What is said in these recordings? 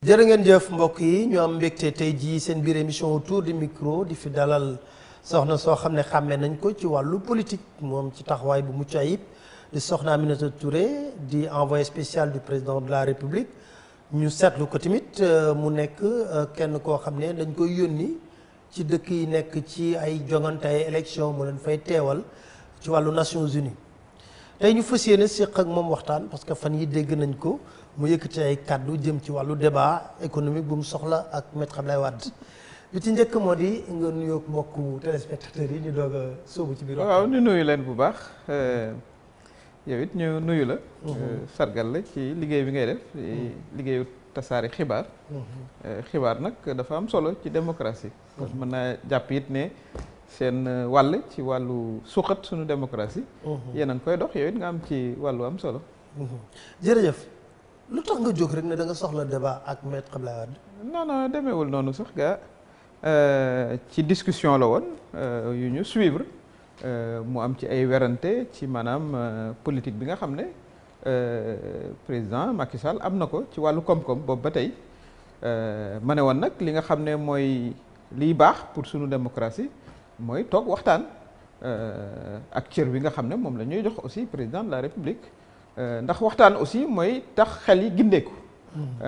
jërë ngeen jëf mbokk yi ñu am mbégte tey jii seen biir émission autour du micro di fi dalal soxna soo xam ne xàmmee nañ ko ci wàllu politique moom ci taxawaay bu mucc ayib di soxna Aminata Touré di envoyé spécial du président de la République ñu seetlu ko tamit mu nekk kenn koo xam ne dañ koy yónni ci dëkk yi nekk ci ay jongante ay élection mu leen fay teewal ci wàllu Nations Unies tey ñu fas yéene séq ak moom waxtaan parce que fan yi dégg nañ ko mu yëkkati ay kàddu jëm ci wàllu débat économique bu mu soxla ak Maître Abdoulaye Wade bi ci njëkk moo di nga nuyoog mbokku téléspectateurs yi ñu doog a sóobu ci biir. waaw ñu nuyu leen bu baax yow it ñu nuyu la. sargal la ci liggéey bi ngay def liggéeyu tasaari xibaar. xibaar nag dafa am solo ci démocratie. parce que mën naa jàpp it ne seen wàll ci wàllu suqat suñu démocratie. yéen a ngi koy dox yow it nga am ci wàllu am solo. jërëjëf lu tax nga jóg rek ne da nga soxla débat ak Maître Abdoulaye Wade. non demeewul noonu sax gaa ci discussion la woon yu ñu suivre mu am ci ay werante ci maanaam politique bi nga xam ne président Macky Sall am na ko ci wàllu koom-koom boobu ba tey ma ne woon nag li nga xam ne mooy liy baax pour sunu démocratie mooy toog waxtaan ak cër bi nga xam ne moom la ñuy jox aussi président de la République ndax waxtaan aussi mooy tax xel yi gindeeku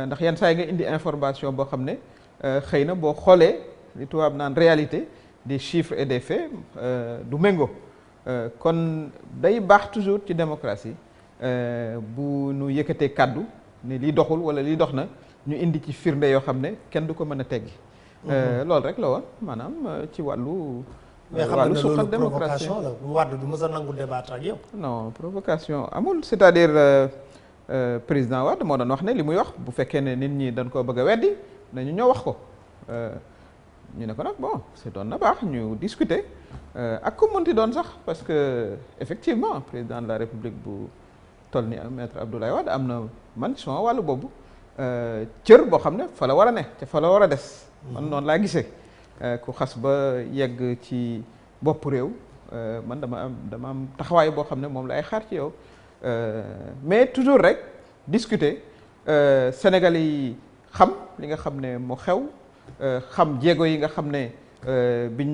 ndax yenn saa yi nga indi information boo xam ne xëy na boo xoolee li tubaab naan réalité des chiffres et des faits du méngoo kon day baax toujours ci démocratie bu nu yëkkatee kàddu ne lii doxul wala lii dox na ñu indi ci firnde yoo xam ne kenn du ko mën a teggi loolu rek la woon maanaam ci wàllu mais xam nga loolu provocation la Wade du mës a nangu débat ak yow. non provocation amul c'est-à-dire président Wade moo doon wax ne li muy wax bu fekkee ne nit ñi dañ koo bëgg a weddi nañu ñoo wax ko ñu ne ko nag bon c'est doon na baax ñu discuter ak ku mënti doon sax parce que effectivement président de la République bu toll ni Maître Abdoulaye Wade am na man sama wàllu boobu cër boo xam ne fa la war a ne te fa la war a des. man noonu laa gisee. ku xas ba yegg ci bopp réew man dama am taxawaay boo xam ne moom la ay xaar ci yow mais toujours rek discuter Sénégalais yi xam li nga xam ne moo xew xam jéego yi nga xam ne biñ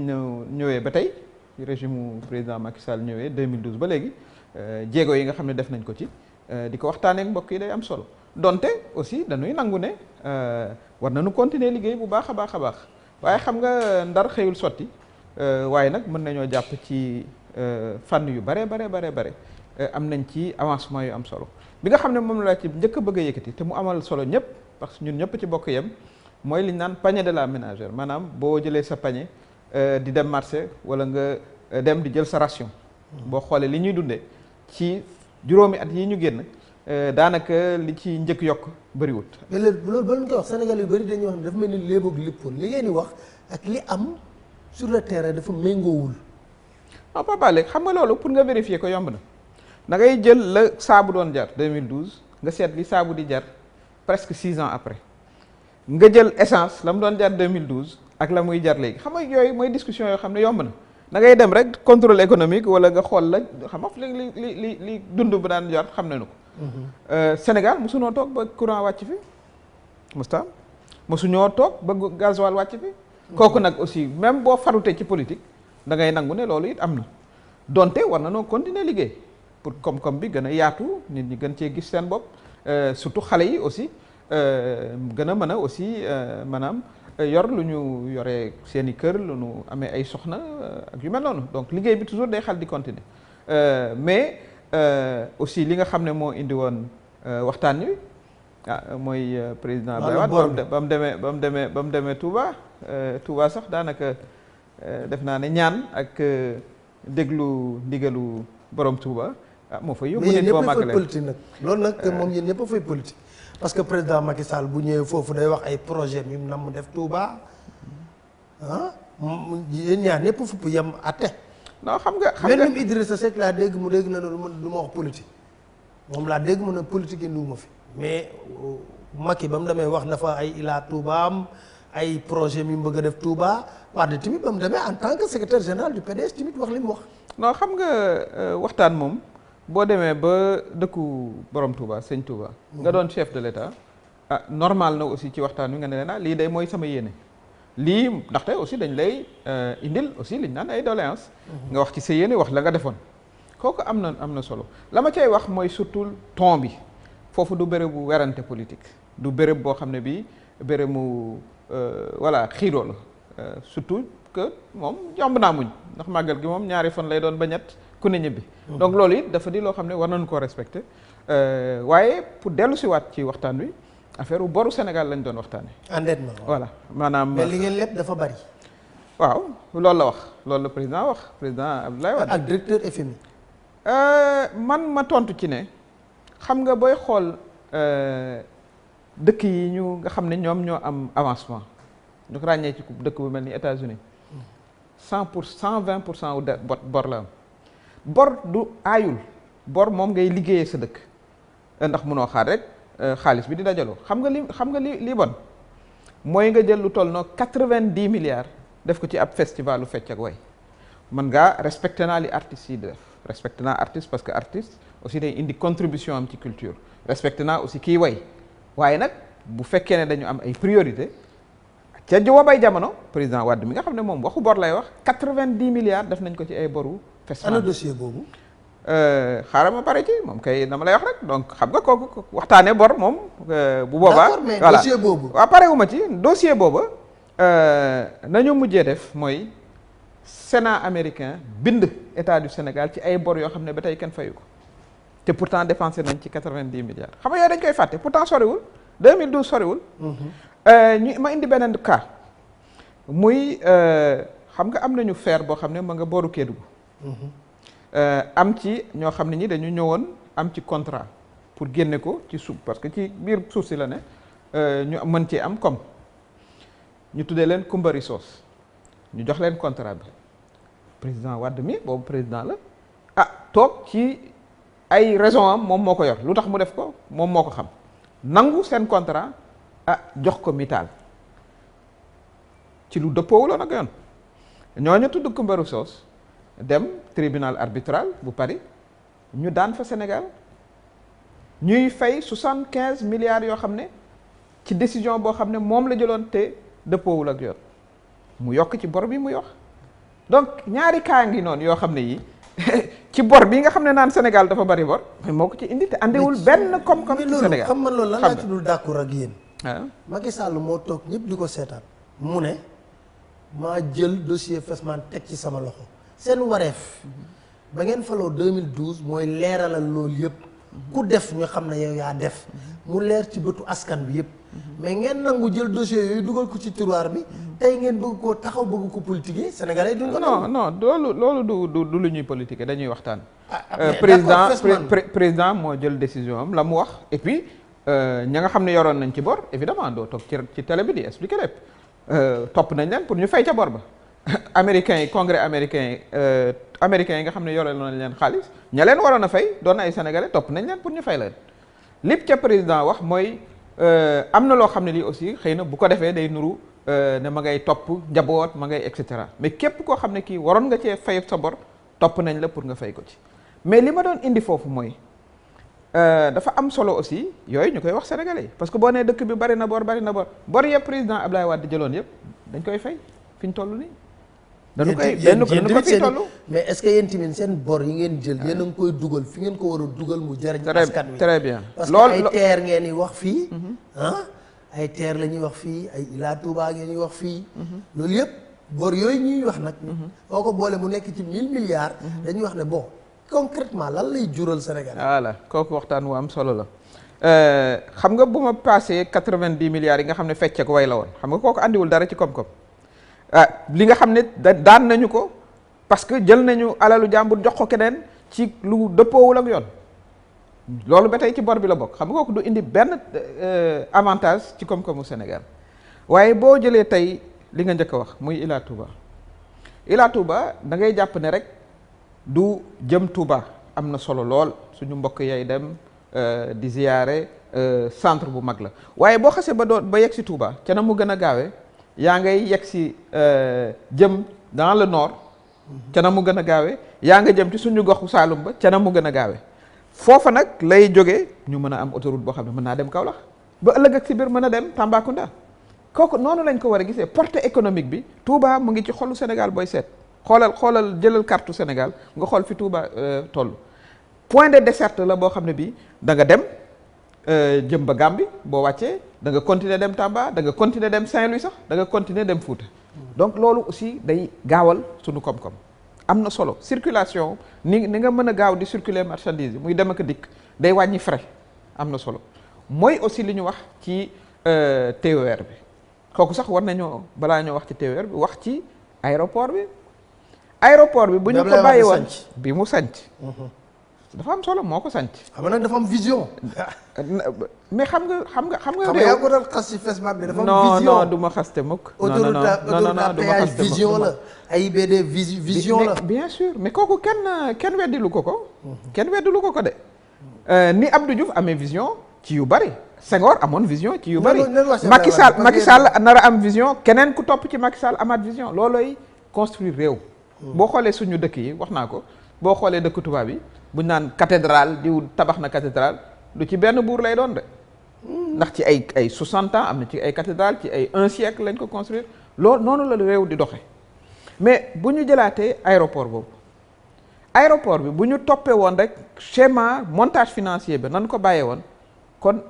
ñëwee ba tey régime président Macky Sall ñëwee 2012 ba léegi jéego yi nga xam ne def nañ ko ci di ko waxtaanee ak mbokk yi day am solo donte aussi dañuy nangu ne war nañu continuer liggéey bu baax a baax a baax. waaye xam nga ndar xëyul sotti waaye nag mën nañoo jàpp ci fànn yu bare am nañ ci avancement yu am solo bi nga xam ne moom laa ci njëkk a bëgg a yëkkati te mu amal solo ñëpp parce que ñun ñëpp ci bokk yem mooy li ñu naan panier de la ménagère maanaam boo jëlee sa panier di dem marché wala nga dem di jël sa ration. boo xoolee li ñuy dundee ci juróomi at yi ñu génn daanaka li ci njëkk yokk bëriwut. mais loolu ba ñu koy wax Sénégal yu bëri dañuy wax ne dafa mel ni léeboog lippoon li ngeen di wax ak li am sur le terrain dafa méngoowul. non papa léegi xam nga loolu pour nga vérifier ko yomb na da ngay jël la saabu doon jar 2012 nga seet li saabu di jar presque 6 ans après nga jël essence la mu doon jar 2012 ak la muy jar léegi xam nga yooyu mooy discussion yoo xam ne yomb na da ngay dem rek contrôle économique wala nga xool la xam nga li dund bu daan jar xam nañu ko. Sénégal mosunoo toog ba courant wàcc fi mustaam mosuñoo toog ba gasoil wàcc fi kooku nag aussi même boo farutee ci politique da ngay nangu ne loolu it am na donte war na noo continuer liggéey pour koom-koom bi gën a yaatu nit ñi gën cee gis seen bopp surtout xale yi aussi gën a mën a aussi maanaam yor lu ñu yoree seen i kër lu ñu amee ay soxna ak yu mel noonu donc liggéey bi toujours day xal di continuer mais aussi li nga xam ne moo indi woon waxtaan wi mooy président Abdoulaye Wade ba mu demee Touba sax daanaka def naa ne ñaan ak déglu ndigalu borom Touba moo fay yóbbu nit boo màggalee politique nag loolu nag moom yéen ñëpp a fay politique parce que président Macky Sall bu ñëwee foofu day wax ay projet mi mu nam def Touba yéen ñaar ñëpp fupp yem atte non xam nga même Idrissa Seck laa dégg mu dégg na loolu man du ma wax politique moom laa dégg mu ne politique yi nduuma fi mais Macky ba mu demee wax na fa ay Ila Touba am ay projet mi mu bëgg a def Touba Wade tamit ba mu demee en tant que secrétaire général du PDS tamit wax li mu wax. non xam nga waxtaan moom boo demee ba dëkku borom Touba sëñ Touba. nga doon chef de l'État normal na aussi ci waxtaan wi nga ne leen lii day mooy sama yéene lii ndaxte aussi dañ lay indil aussi liñ naan ay doléance nga wax ci sa yéene wax la nga defoon kooku am na solo la ma cay wax mooy surtout ton bi foofu du béréb bu werante politique du béréb boo xam ne bii béréb mu voilà xiiroo la surtout que moom yomb naa muñ ndax màggal gi moom ñaari fan lay doon ba ñett ku ne ñibbi donc loolu it dafa di loo xam ne war nañu koo respecter waaye pour dellu si waat ci waxtaan wi affaire u boru Sénégal lañ doon waxtaane endettement voilà maanaam mais li ngeen lépp dafa bari waaw loolu la wax loolu la président wax président Abdoulaye Wade ak directeur FMI man ma tontu ci ne xam nga booy xool dëkk yi ñu nga xam ne ñoom ñoo am avancement ñu ko ràññee ci dëkk bu mel ni États-Unis 120% wu bor la am bor du aayul bor moom ngay liggéeyee sa dëkk ndax mënoo xaar rek xaalis bi di dajaloo xam nga li bon mooy nga jël lu toll noo 90 milliards def ko ci ab festivalu fecc ak way man ngaa respecté naa li artistes yi di def respecté naa artiste parce que artiste aussi day indi contribution am ci culture respecté naa aussi kii way waaye nag bu fekkee ne dañu am ay priorité ca joobay jamono président Wade mi nga xam ne moom waxu bor lay wax 90 milliards def nañ ko ci ay boru festival. ana dossier boobu. xaaral ma pare ci moom kay dama lay wax rek donc xam nga kooku waxtaanee bor moom. bu boobaa d'accord mais dossier boobu. waaw pare wu ma ci dossier booba nañu mujjee def mooy Sénat américain bind état du Sénégal ci ay bor yoo xam ne ba tey kenn fayu ko te pourtant dépensé nañ ci 90 milliards xam nga yooyu dañ koy fàtte pourtant soriwul 2012 soriwul. ma indi beneen cas muy xam nga am nañu fer boo xam ne ma nga booru Kédougou. am ci ñoo xam ne ñi dañu ñëwoon am ci contrat pour génne ko ci suuf parce que ci biir suuf si la ne ñu mën ci am comme ñu tuddee leen Kumba Resource ñu jox leen contrat bi président Wade mi boobu président la toog ci ay raison am moom moo ko yor lu tax mu def ko moom moo ko xam nangu seen contrat jox ko Mittal ci lu dëppoowuloon ak yoon ñooñu tudd Kumba Resource dem tribunal arbitral bu Paris ñu daan fa Sénégal ñuy fay 75 milliards yoo xam ne ci décision boo xam ne moom la jëloon te dëppoowul ak yoon mu yokk ci bor bi muy wax donc ñaari kaa ngi noonu yoo xam ne yi ci bor bi nga xam ne naan Sénégal dafa bari bor mais moo ko ci indi te andiwul benn koom-koom ci Sénégal xam nga loolu lan laa ci dul d'accord ak yéen. Macky Sall moo toog ñëpp di ko seetaan mu ne maa jël dossier Fesman teg ci sama loxo seen wareef ba ngeen faloo 2012 mooy leeralal loolu yëpp ku def ñu xam ne yow yaa def mu leer ci bëtu askan bi yëpp mais ngeen nangu jël dossier yooyu dugal ko ci tiroir bi tey ngeen bëgg koo taxaw bëgg ko politiquer sénégalais duñ ko non loolu du lu ñuy politiquer dañuy waxtaan président moo jël décision am la mu wax et puis ña nga xam ne yoroon nañ ci bor évidemment doo toog ci télé bi di expliquer lépp topp nañ leen pour ñu fay ca bor ba américains yi congrès américain yi nga xam ne yore nañ leen xaalis ña leen waroon a fay doon ay sénégalais topp nañ leen pour ñu fay leen lépp ca président wax mooy am na loo xam ne lii aussi xëy na bu ko defee day nuru ne ma ngay topp njaboot ma ngay et cetera mais képp koo xam ne kii waroon nga cee fay sa bor topp nañ la pour nga fay ko ci mais li ma doon indi foofu mooy dafa am solo aussi yooyu ñu koy wax sénégalais yi parce que boo nee dëkk bi bari na bor yëpp président Abdoulaye Wade jëloon yëpp dañ koy fay fi ñu toll nii. dañu ko fi toll mais est-ce que yéen tamit seen bor yi ngeen jël yéen a ngi koy dugal fi ngeen ko war a dugal mu jëriñ askan wi très bien parce que ay terre ngeen di wax fii ay terre la ñuy wax fii ay Ila Touba ngeen di wax fii loolu yëpp bor yooyu ñuy wax nag boo ko boole mu nekk ci 1000 milliards dañuy wax ne bon concrètement lan lay jural Sénégal voilà kooku waxtaan wu am solo la xam nga bu ma passé 90 milliards yi nga xam ne fecc ak way la woon xam nga kooku andiwul dara ci koom-koom li nga xam ne daan nañu ko parce que jël nañu alalu jàmbur jox ko keneen ci lu dëppoowul ak yoon loolu ba tey ci bor bi la bokk xam nga kooku du indi benn avantage ci koom-koomu Sénégal waaye boo jëlee tey li nga njëkk a wax muy Ila Touba da ngay jàpp ne rek du jëm Touba am na solo lool suñu mbokk yay dem di ziyaare centre bu mag la waaye boo xasee ba yegg si Touba ca na mu gën a gaawee yaa ngay yegg si jëm dans le nord ca na mu gën a gaawee yaa nga jëm ci suñu goxu Saalum ba ca na mu gën a gaawee foofa nag lay jógee ñu mën a am autoroute boo xam ne mën naa dem Kaolack ba ëllëg ak si biir mën a dem Tambacounda. kooku noonu lañ ko war a gisee portée économique bi Touba mu ngi ci xolu Sénégal booy seet xoolal jëlal carte Sénégal nga xool fi Touba toll. point de desserte la boo xam ne bii da nga dem jëm ba Gambie boo wàccee da nga continuer dem Tamba da nga continuer dem Saint-Louis sax da nga continuer dem Fouta. donc loolu aussi day gaawal sunu koom-koom. am na solo circulation ni nga mën a gaaw di circuler marchandise yi muy dem ak dikk day wàññi frais am na solo mooy aussi li ñu wax ci TER bi. kooku sax war nañoo balaa ñoo wax ci TER bi wax ci aéroport bi bu ñu ko bàyyi woon bi mu sanc dafa am solo moo ko sanc xam nga dafa am vision mais xam nga réew yaa ko doon xas ci Facebook bi dafa am vision non du ma xaste mukk non du ma xaste vision la AIBD vision la bien sûr mais kooku kenn weddilu ko de ni Abdou Diouf amee vision ci yu bari Senghor amoon vision ci yu bari Macky Sall nar a am vision keneen ku topp ci Macky Sall amaat vision loolooy construire réew boo xoolee suñu dëkk yi wax naa ko boo xoolee dëkk tubaab yi buñ naan cathédrale diw tabax na cathédrale du ci benn buur lay doon de ndax ci ay 60 ans am na ci ay cathédrale ci ay 1 siècle lañ ko construire loolu noonu la réew di doxe mais bu ñu jëlaatee aéroport bi bu ñu toppee woon rek schéma montage financier bi nan ko bàyyee woon kon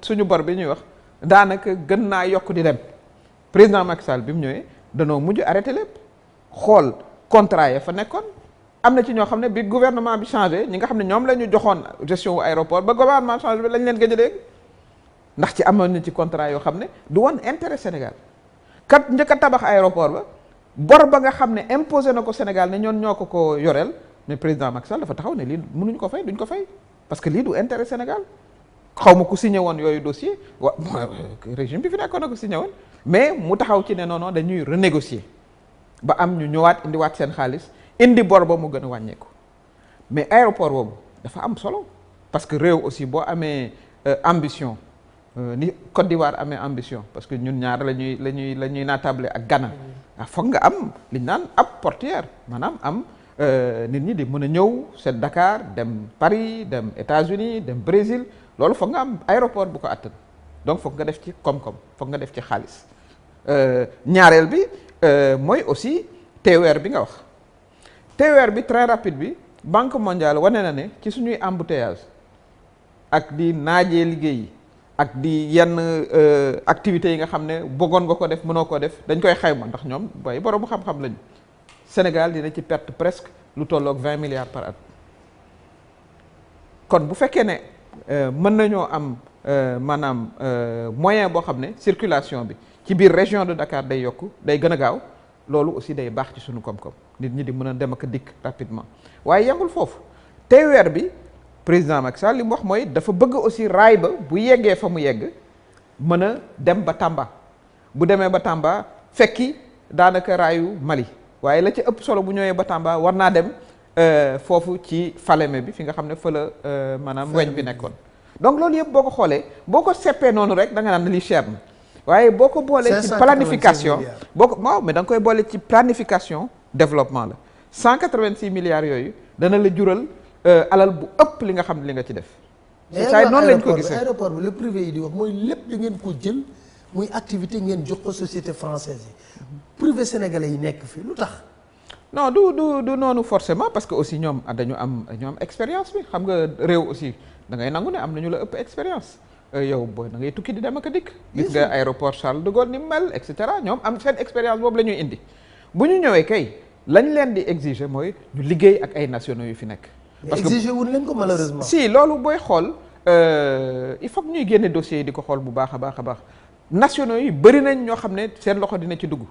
suñu bor bi ñuy wax daanaka gën naa yokk di dem président Macky Sall bi mu ñëwee danoo mujj arrêté lépp xool contrat ya fa nekkoon am na ci ñoo xam ne bi gouvernement bi changé ñi nga xam ne ñoom la ñu joxoon gestion wu aéroport ba gouvernement changé bi lañ leen gëj a dégg ndax ci amoon na ci contrat yoo xam ne du woon intérêt Sénégal kat njëkk a tabax aéroport ba bor ba nga xam ne imposé na ko Sénégal ne ñoon ñoo ko yoreel mais président Macky Sall dafa taxaw ne lii mënuñu ko fay duñ ko fay parce que lii du intérêt Sénégal xaw ma ku signé woon yooyu dossier régime bi fi nekkoon na ko signé woon mais mu taxaw ci ne non dañuy renégocier ba am ñu ñëwaat indiwaat seen xaalis indi bor ba mu gën a wàññeeku mais aéroport boobu dafa am solo parce que réew aussi boo amee ambition ni Côte d'Ivoire amee ambition parce que ñun ñaar la ñuy naatable ak Ghana foog nga am li ñu naan ab portuaire maanaam am nit ñi di mën a ñëw c'est Dakar dem Paris dem États-Unis dem Brésil loolu foog nga am aéroport bu ko attan donc foog nga def ci koom-koom foog nga def ci xaalis ñaareel bi mooy aussi TER bi nga wax TER bi train rapide bi Banque mondiale wane na ne ci suñuy embouteillage ak di naajee liggéey yi ak di yenn activités yi nga xam ne bëggoon nga ko def mënoo ko def dañ koy xayma ndax ñoom booy borom xam-xam lañu Sénégal dina ci perte presque lu tolloog 20 milliards par at kon bu fekkee ne mën nañoo am maanaam moyen boo xam ne circulation bi ci biir région de Dakar day yokku day gën a gaaw loolu aussi day baax ci suñu koom-koom nit ñi di mën a dem ak dikk rapidement waaye yemul foofu TER bi président Macky Sall li mu wax mooy dafa bëgg aussi raay ba bu yeggee fa mu yegg mën a dem ba Tamba bu demee ba Tamba fekki daanaka raayu Mali waaye la ci ëpp solo bu ñëwee ba Tamba war naa dem foofu ci Falémé bi fi nga xam ne fa la maanaam weñ bi nekkoon donc loolu yëpp boo ko xoolee boo ko seppee noonu rek da nga naan lii cher na waaye boo ko boolee ci planification waaw mais da nga koy boole ci planification développement la 186 milliards yooyu dana la jural alal bu ëpp li nga xam ne li nga ci def saa noonu lañ ko gisee aéroport bi le privé yi di wax mooy lépp da ngeen ko jël muy activité ngeen jox ko société française yi privé sénégalais yi nekk fii lu tax non du noonu forcément parce que aussi ñoom dañu am expérience bi xam nga réew aussi da ngay nangu ne am nañu la ëpp expérience yow booy da ngay tukki di dem ak a dikk gis nga aéroport Charles de Gaulle ni mel et cetera ñoom am seen expérience boobu la ñuy indi bu ñu ñëwee kay lañ leen di exiger mooy ñu liggéey ak ay nationaux yu fi nekk parce que exiger wuñ leen ko malheureusement si loolu booy xool il faut que ñuy génne dossiers yi di ko xool bu baax a baax a baax nationaux yi bëri nañ ñoo xam ne seen loxo dina ci dugg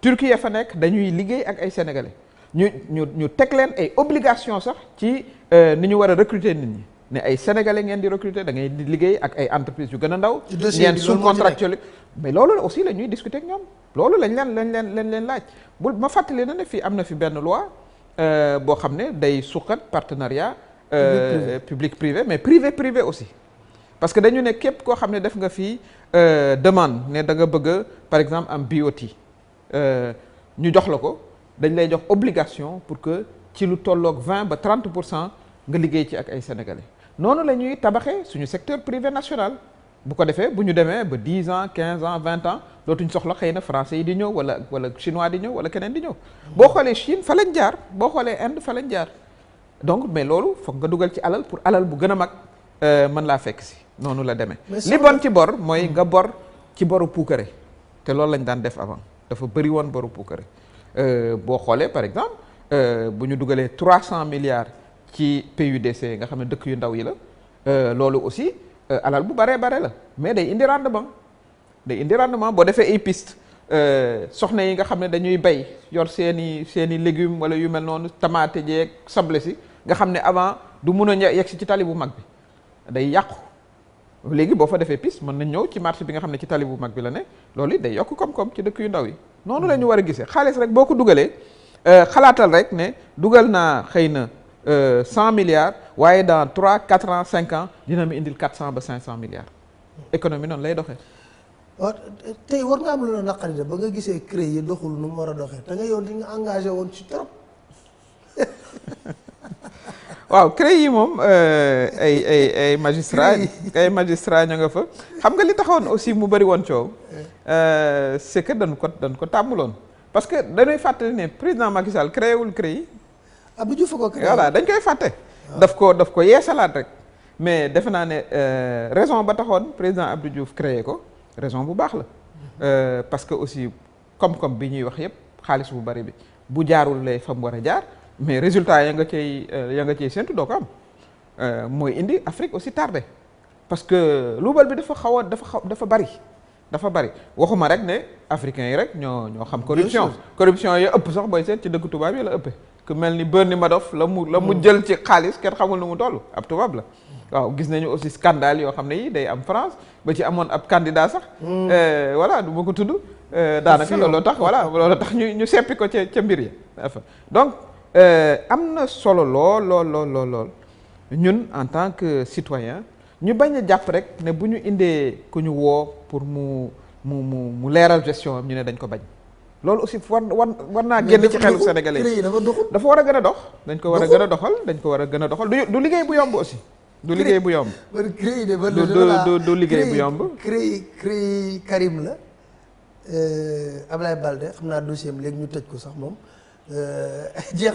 Turquie ya fa nekk dañuy liggéey ak ay sénégalais ñu teg leen ay obligations sax ci ni ñu war a recruter nit ñi ne ay sénégalais ngeen di recruter da ngay di liggéey ak ay entreprises yu gën a ndaw ngeen sous-contractuel mais loolu aussi la ñuy discuter ak ñoom loolu lañ leen laaj bu ma fàttali na ne fii am na fi benn loi boo xam ne day suqat partenariat public privé mais privé aussi parce que dañu ne képp koo xam ne def nga fii demande ne da nga bëgg par exemple am BOT ñu jox la ko dañ lay jox obligation pour que ci lu tolloog 20 ba 30% nga liggéey ci ak ay sénégalais noonu la ñuy tabaxee suñu secteur privé national bu ko defee bu ñu demee ba 10 ans 15 ans 20 ans dootuñ soxla xëy na français yi di ñëw wala chinois di ñëw wala keneen di ñëw boo xoolee Chine fa lañ jaar boo xoolee Inde fa lañ jaar donc mais loolu foog nga dugal ci alal pour alal bu gën a mag mën laa fekk si noonu la demee li bon ci bor mooy nga bor ci boru puukare te loolu lañ daan def avant dafa bëri woon boru puukare boo xoolee par exemple bu ñu dugalee 300 milliards ci PUDC nga xam ne dëkk yu ndaw yi la loolu aussi alal bu bare la mais day indi rendement boo defee ay piste soxna yi nga xam ne dañuy bay yor seeni légumes wala yu mel noonu tomate jeeg soble si nga xam ne avant du mun a yegg si ci tali bu mag bi day yàqu léegi boo fa defee piste mën nañ ñëw ci marché bi nga xam ne ci tali bu mag bi la ne loolu it day yokk koom-koom ci dëkk yu ndaw yi noonu la ñu war a gisee xaalis rek boo ko dugalee xalaatal rek ne dugal naa xëy na 100 milliards waaye dans 3 4 ans 5 ans dina ma indil 400 ba 500 milliards économie noonu lay doxee. waaw tey war nga am lu la naqari de ba nga gisee CREI yi doxul nu mu war a doxee te nga yow di nga engagé woon ci trop. waaw CREI yi moom ay magistrat ña nga fa xam nga li taxoon aussi mu bëri woon coow c'est que dañ ko tàmmuloon parce que dañuy fàttali ne président Macky Sall créé wul CREI. Abdou Diouf ko créé voilà dañ koy fàtte. daf ko yeesalaat rek mais defe naa ne raison ba taxoon président Abdou Diouf créé ko raison bu baax la parce que aussi koom-koom bi ñuy wax yépp xaalis bu bari bi bu jaarul lay fa mu war a jaar mais résultat ya nga cay séntu doo ko am mooy indi Afrique aussi tardé parce que luubal bi dafa bari waxuma rek ne africains yi rek ñoo xam corruption yi ëpp sax booy seet ci dëkk tubaab yi la ëppee ku mel ni Bernie Madoff la mu jël ci xaalis kenn xamul nu mu toll ab tubaab la waaw gis nañu aussi scandale yoo xam ne yi day am France ba ci amoon ab candidat sax voilà du ma ko tudd daanaka loolu tax ñu seppi ko ca mbir yi donc am na solo lool ñun en tant que citoyen ñu bañ a jàpp rek ne bu ñu indee ku ñu woo pour mu leeral gestion am ñu ne dañ ko bañ loolu aussi war naa génn ci xelu sénégalais yi dafa war a gën a dox dañ ko war a gën a doxal du liggéey bu yomb aussi du liggéey bu yomb du liggéey bu yomb CREI Karim la Ablaye Balde xam naa dossier am léegi ñu tëj ko sax moom jeex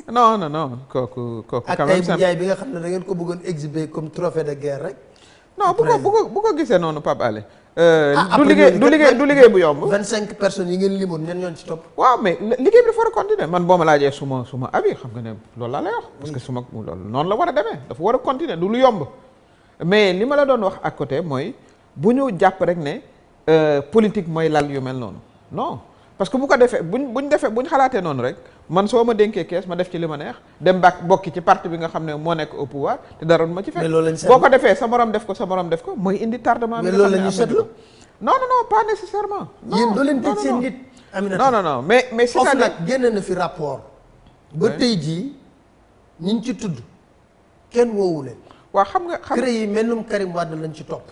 na non kooku ak ay bu jaay bi nga xam ne da ngeen ko bëggoon exhiber comme trophée de guerre rek non bu ko gisee noonu Pape Alé du liggéey bu yomb 25 personnes yi ngeen limoon ñen ci topp waaw mais liggéey bi dafa war a continuer man boo ma laajee suma avis xam nga ne loolu laa lay wax parce que loolu noonu la war a demee dafa war a continuer du lu yomb mais li ma la doon wax à côté mooy bu ñu jàpp rek ne politique mooy lal yu mel noonu non parce que bu ko defee buñ xalaatee noonu rek man soo ma dénkee kees ma def ci li ma neex dem bokki ci parti bi nga xam ne moo nekk au pouvoir te dara ma ci fekk boo ko defee sa morom def ko mooy indi tardement bi mais loolu la ñu seetlu non pas nécessairement yéen doo leen tëj seen nit Aminata non mais c'est nag génn na fi rapport ba tey jii ñi ci tudd kenn woowu leen waaw xam nga CREI yi mennum Karim Wade lañ ci topp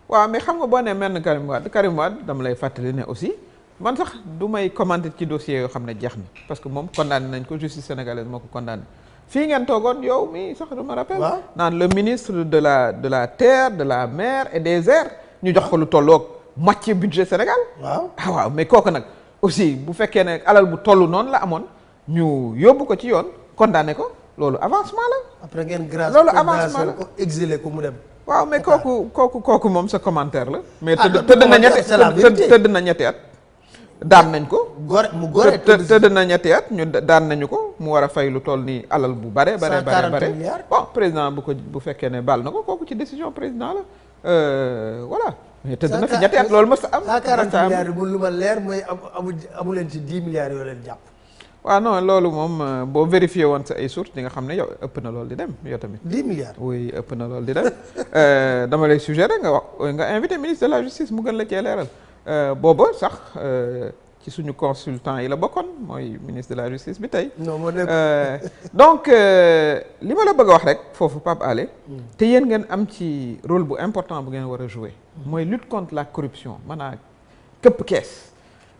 waaw mais xam nga boo nee menn Karim Wade dama lay fàttali ne aussi man sax du may commenter ci dossier yoo xam ne jeex na parce que moom condamné nañ ko justice sénégalaise moo ko condamné fii ngeen toogoon yow mi sax je me rappelle naan le ministre de la terre de la mer et des airs ñu jox ko lu tolloog moitié budget Sénégal waaw mais kooku nag aussi bu fekkee ne alal bu toll noonu la amoon ñu yóbbu ko ci yoon condamné ko loolu avancement la après ngeen grâce loolu avancement la ko exilé ko mu dem waaw mais kooku moom sa commentaire la mais tëdd na ñetti at daan nañ ko tëdd na ñetti at ñu daan nañu ko mu war a fay lu toll ni alal bu bare bon président bu fekkee ne baal na ko kooku ci décision président la voilà mais tëdd na fi ñetti at loolu mës a am 140 milliards bu lu ma leer mooy amu leen ci 10 milliards yoo leen jàpp waaw non loolu moom boo vérifié woon sa ay sources di nga xam ne yow ëpp na loolu di dem yow tamit 10 milliards oui ëpp na loolu di dem dama lay suggérer nga invité ministre de la justice mu gën la cee leeral booba sax ci suñu consultant yi la bokkoon mooy ministre de la justice bi tey donc li ma la bëgg a wax rek foofu Pape Alé te yéen ngeen am ci rôle bu important bu ngeen war a jouer mooy lutte contre la corruption maanaam këpp kees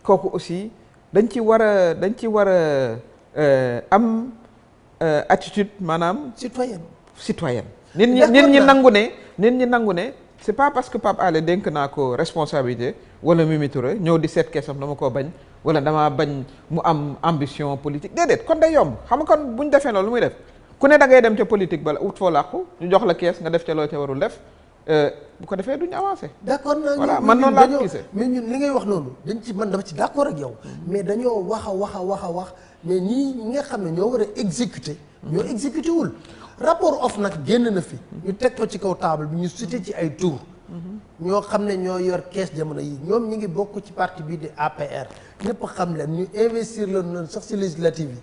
kooku aussi dañ ci war a am attitude maanaam citoyenne nit ñi nangu ne c'est pas parce que Pape Alé dénk naa ko responsabilité wala Mimi Touré ñëw di seet keesam dama koo bañ wala damaa bañ mu am ambition politique déedéet kon day yomb xam nga kon bu ñu defee loolu lu muy def ku ne da ngay dem ca politique bala ut foo làqu ñu jox la kees nga def ca loo ca warul def bu ko defee duñu avancé. d'accord naa voilà man noonu laa ko gisee. mais ñun li ngay wax noonu dañ ci man dama ci d'accord ak yow. mais dañoo wax a wax mais ñi nga xam ne ñoo war a exécuter. ñoo exécuté wul. rapport OFNAC génn na fi. ñu teg ko ci kaw table bi ñu cité ci ay tour ñoo xam ne ñoo yor kees jamono yi ñoom ñi ngi bokk ci parti bii di APR ñëpp xam leen ñu investir la noonu sax ci législative yi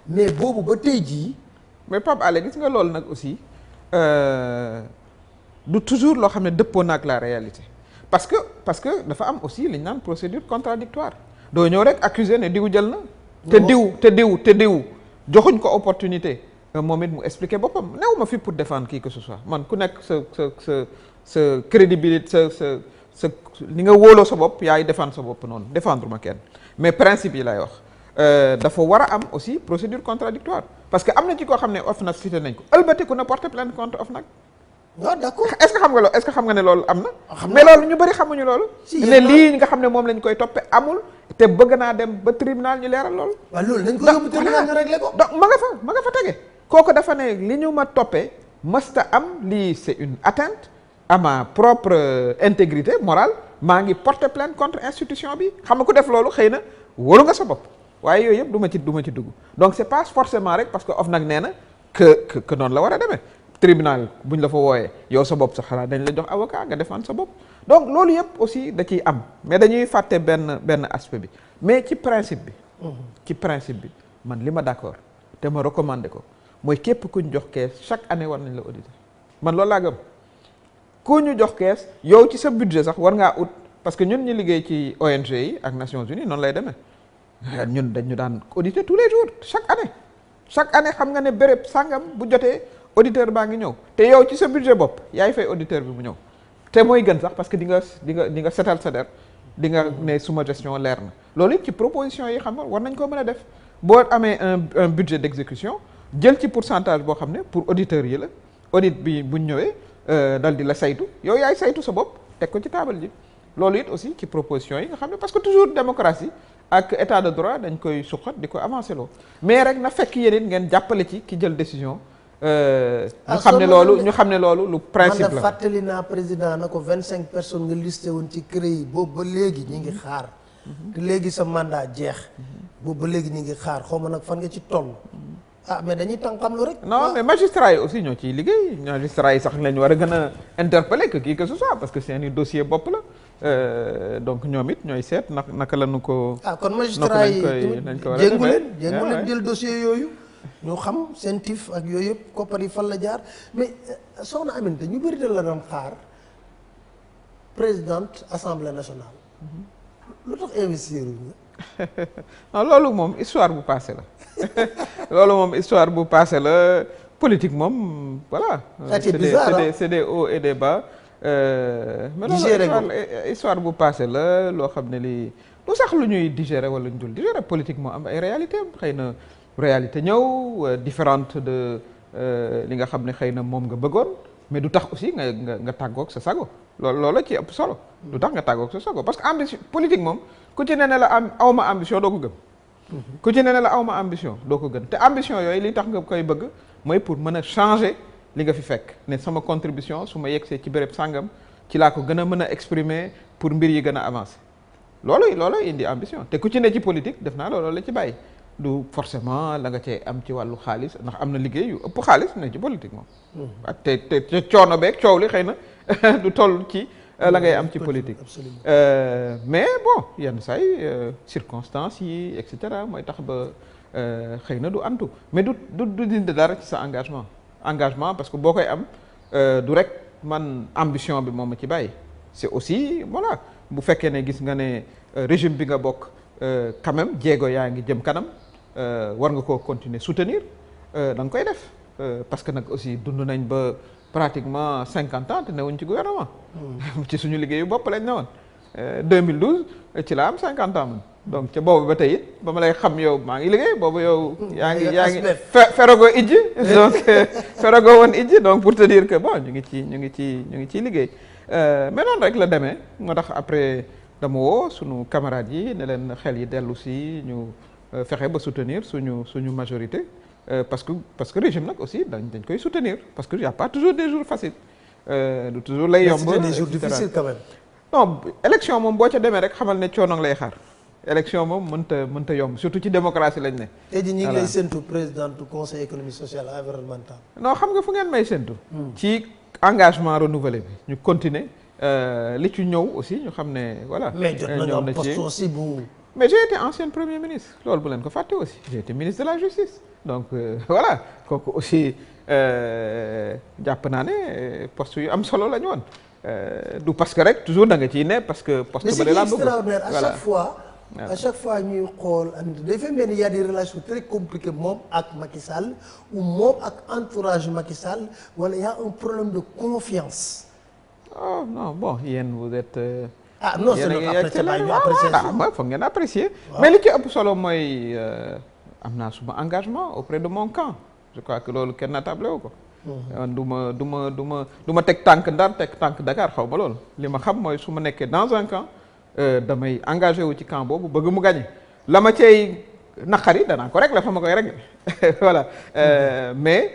mais boobu ba tey jii. mais Pape Alé gis nga loolu nag aussi du toujours loo xam ne dëppoo na ak la réalité parce que dafa am aussi li ñu naan procédure contradictoire doo ñëw rek accuser ne diw jël na. te diw joxuñ ko opportunité. moom it mu expliquer boppam néew ma fi pour défendre qui que ce soit man ku nekk sa crédibilité sa li nga wóoloo sa bopp yaay défendre sa bopp noonu défendre ma kenn mais principe yi lay wax dafa war a am aussi procédure contradictoire parce que am na ci koo xam ne OFNAC cité nañ ko ëlbatiku na porter plainte contre OFNAC. waaw d'accord est-ce que xam nga ne loolu am na. mais loolu ñu bëri xamuñu loolu. ne lii nga xam ne moom lañ koy toppee amul. te bëgg naa dem ba tribunal ñu leeral loolu. waaw loolu dañ ko yóbbu tribunal ñu réglé ko. donc ma nga fa tege. kooku dafa ne li ñu ma toppee mësta am lii c'est une atteinte à ma propre intégrité morale maa ngi porter plainte contre institution bi xam nga ku def loolu xëy na wóolu nga sa bopp waaye yooyu yëpp du ma ci dugg donc c'est pas forcément rek parce que OFNAC nee na que noonu la war a demee tribunal buñ la fa wooyee yow sa bopp sa xalaat dañ la jox avocat nga défendre sa bopp donc loolu yëpp aussi da ciy am mais dañuy fàtte benn aspect bi mais ci principe bi man li ma d'accord te ma recommandé ko mooy képp ku ñu jox kees chaque année war nañ la auditer man loolu laa gëm ku ñu jox kees yow ci sa budget sax war ngaa ut parce que ñun ñu liggéey ci ONG yi ak Nations Unies noonu lay demee ñun dañu daan auditer tous les jours chaque année xam nga ne béréb sàngam bu jotee auditeur baa ngi ñëw te yow ci sa budget bopp yaay fay auditeur bi mu ñëw te mooy gën sax parce que di nga setal sa der di nga ne suma gestion leer na loolu it ci proposition yi xam nga war nañ koo mën a def boo amee un budget d'exécution jël ci pourcentage boo xam ne pour auditeurs yi la audit bi buñ ñëwee dal di la saytu yow yaay saytu sa bopp teg ko ci taabal ji loolu it aussi ci proposition yi nga xam ne parce que toujours démocratie ak état de droit dañ koy suqat di ko avancer loo mais rek na fekk yéen it ngeen jàppale ci ki jël décision ñu xam ne loolu lu principe la. man fàttali naa président na ko 25 personnes nga listé woon ci CREI yi boobu ba léegi ñi ngi xaar te léegi sa mandat jeex boobu ba léegi ñi ngi xaar xaw ma nag fan nga ci toll. Mais dañuy tànqam lu rek. non mais magistrats yi aussi ñoo ciy liggéey magistrats yi sax lañ war a gën a interpeller que qui que ce soit parce que c'est un dossier bopp la donc ñoom it ñooy seet naka la ñu ko. kon magistrats yi jéngu leen jël dossier yooyu ñu xam seen tif ak yooyu yëpp koppar yi fan la jaar mais soxna Aminata ñu bëri da la doon xaar présidente assemblée nationale. lu tax investir wuñ non loolu moom histoire bu passé la. loolu moom histoire bu passé la politique moom voilà. c'est des hauts et des bas. mais loolu histoire bu passé la loo xam ne lii lu sax lu ñuy digérer wala ñu dul digérer politique moo am ay réalité xëy na réalité ñëw différente de li nga xam ne xëy na moom nga bëggoon mais du tax aussi nga tàggoog sa sago loolu ci ëpp solo. du tax nga tàggoog sa sago parce que ambition politique moom ku ci ne la awma ambition doo ko gëm. ku ci ne la awma ambition doo ko gën te ambition yooyu li tax nga koy bëgg mooy pour mën a changer li nga fi fekk ne sama contribution su ma yegsee ci béréb sàngam ci laa ko gën a mën a exprimer pour mbir yi gën a avancer loolu indi ambition te ku ci ne ci politique def naa loolu la ci bàyyi du forcément la nga cee am ci wàllu xaalis ndax am na liggéey yu ëpp xaalis ne ci politique moom. te coono beeg coow li xëy na du toll ci. la ngay am ci politique mais bon yenn say circonstances yi et cetera mooy tax ba xëy na du antu mais du dindi dara ci sa engagement parce que boo koy am du rek man ambition bi moom ma ci bàyyi c'est aussi voilà bu fekkee ne gis nga ne régime bi nga bokk quand même jéego yaa ngi jëm kanam war nga koo continuer soutenir da nga koy def parce que nag aussi dund nañ ba pratiquement 50 ans te newuñ ci gouvernement. ci suñu liggéeyu bopp lañ newoon. 2012 ci la am 50 ans man donc ca boobu ba tey it ba ma lay xam yow maa ngi liggéey boobu yow. yaa ngi feragoo ijji donc feragoo woon ijji donc pour te dire que bon ñu ngi ciy liggéey mais noonu rek la demee moo tax après dama woo sunu camarades yi ne leen xel yi dellu si ñu fexe ba soutenir suñu majorité parce que régime nag aussi dañ koy soutenir parce que y a pas toujours des jours faciles du toujours lay yomb. c'était des jours difficiles quand même. non élection moom boo ca demee rek xamal ne coono lay xaar élection moom mënta yomb surtout ci démocratie lañ ne. tey jii ñu ngi lay séntu président du conseil économique social et environnemental. non xam nga fu ngeen may séntu. ci engagement renouvelé bi ñu continuer li ci ñëw aussi ñu xam ne voilà. mais jot nañu am poste aussi bu. mais j'ai été ancien premier ministre loolu bu leen ko fàtte aussi j'ai été ministre de la justice donc voilà kooku aussi jàpp naa ne poste yu am solo la ñu woon du parce que rek toujours da nga ciy ne parce que poste ba de la bëgg extraordinaire à chaque fois ñuy xool dafay mel ni y a des relations très compliquées moom ak Macky Sall ou moom ak entourage Macky Sall wala y a un problème de confiance. oh non bon yéen vous êtes. Non c'est notre appréciation mooy foog ngeen apprécier. mais li ci ëpp solo mooy am naa suma engagement auprès de mon camp je crois que loolu kenn natable wu ko. du ma teg tànk Ndar teg tànk Dakar xaw ma loolu li ma xam mooy su ma nekkee dans un camp damay engagé wu ci camp boobu bëgg mu gagné la ma cay naqari danaa ko régler fa ma koy régler voilà mais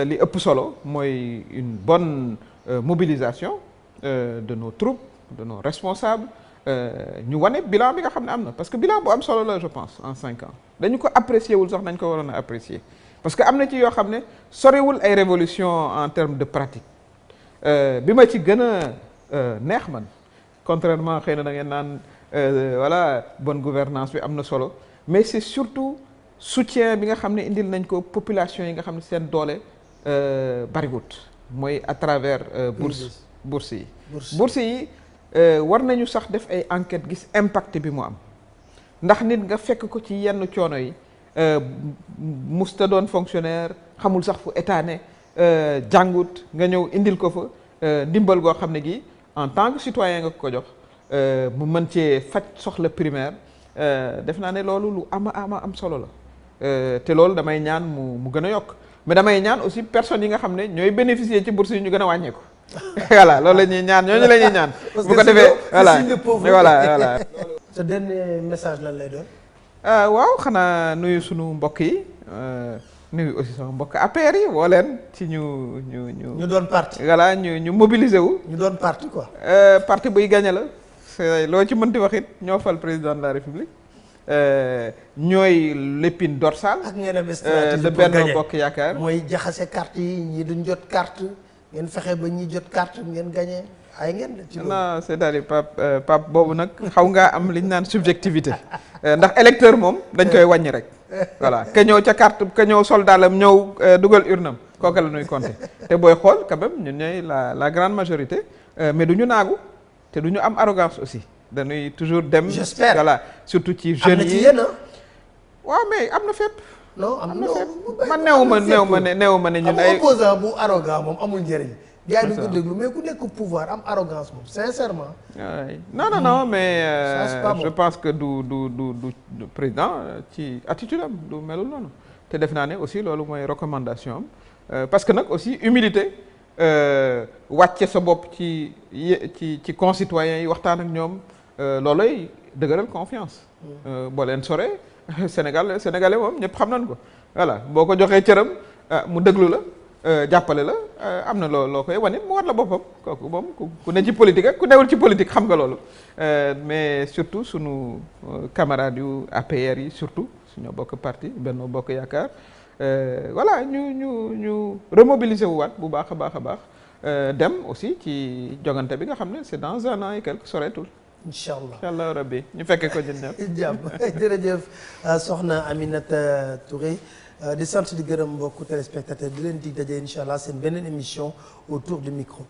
li ëpp solo mooy une bonne mobilisation de nos troupes de nos responsables ñu wane bilan bi nga xam ne am na parce que bilan bu am solo la je pense en 5 ans dañu ko apprécier wul sax nañ ko waroon a apprécier parce que am na ci yoo xam ne sorewul ay révolution en termes de pratique bi ma ci gën a neex man contrairement xëy na da ngeen naan voilà bonne gouvernance bi am na solo mais c'est surtout soutien bi nga xam ne indil nañ ko population yi nga xam ne seen doole bariwut mooy à travers bourse yi war nañu sax def ay enquête gis impact bi mu am ndax nit nga fekk ko ci yenn coono yi musta doon fonctionnaire xamul sax fu état ne jàngut nga ñëw indil ko fa ndimbal goo xam ne gi en tant que citoyen nga ko jox mu mën cee faj soxla primaire def naa ne loolu lu am solo la te loolu damay ñaan mu gën a yokk mais damay ñaan aussi personnes yi nga xam ne ñooy bénéficier ci bourse yi ñu gën a wàññeeku voilà loolu la ñuy ñaan ñooñu la ñuy ñaan bu ko defee voilà sa dernier message lan lay doon. waaw xanaa nuyu sunu mbokk yi nuyu aussi sama mbokk APR yi woo leen ci ñu doon parti voilà ñu mobiliser wu. ñu doon parti quoi. parti buy gagné la c'est loo ci mënti wax it ñoo fal président de la République ñooy l'épine dorsale. ak ngeen am stratégie de Benno Bokk Yaakaar. mooy jaxase carte yi ñii duñ jot carte ngeen fexe ba ñi jot carte ngeen gagné ay ngeen. ci loolu non c'est-à-dire Pape boobu nag xaw ngaa am li ñu naan subjectivité ndax électeur moom dañ koy wàññi rek. voilà ka ñëw ca carte ka ñëw soldaalam ñëw dugal urnam kooka la ñuy compter te booy xool quand même ñun ñooy la grande majorité mais du ñu naagu te du ñu am arrogance aussi dañuy toujours dem. j'espère voilà surtout ci jeunes yi waaw mais am na fépp. non am na fépp man néew ma ne ñun ay opposant bu arrogant moom amul njëriñ. gars yi duñ ko déglu mais ku nekk pouvoir am arrogance moom sincèrement. non mais je pense que du président ci attitude am du melul noonu te def naa ne aussi loolu mooy recommandation am parce que nag aussi humilité wàcce sa bopp ci concitoyens yi waxtaan ak ñoom loolooy dëgëral confiance. boo leen sore sénégalais moom ñëpp xam nañ ko voilà boo ko joxee cëram mu déglu la. jàppale la am na loo koy wane mu war la boppam kooku moom ku ne ci politique ak ku newul ci politique xam nga loolu mais surtout sunu camarades yu APR yi surtout suñu bokk parti Benno Bokk Yaakaar voilà ñu remobiliser wu waat bu baax a baax dem aussi ci jogante bi nga xam ne c'est dans un an et quelque soreetul. incha allah rabbi ñu fekkee ko ñun ñëpp. jàmm jërëjëf soxna Aminata Touré. di sant di gërëm mbokku téléspectateur di leen di daje incha allah seen beneen émission autour du micro.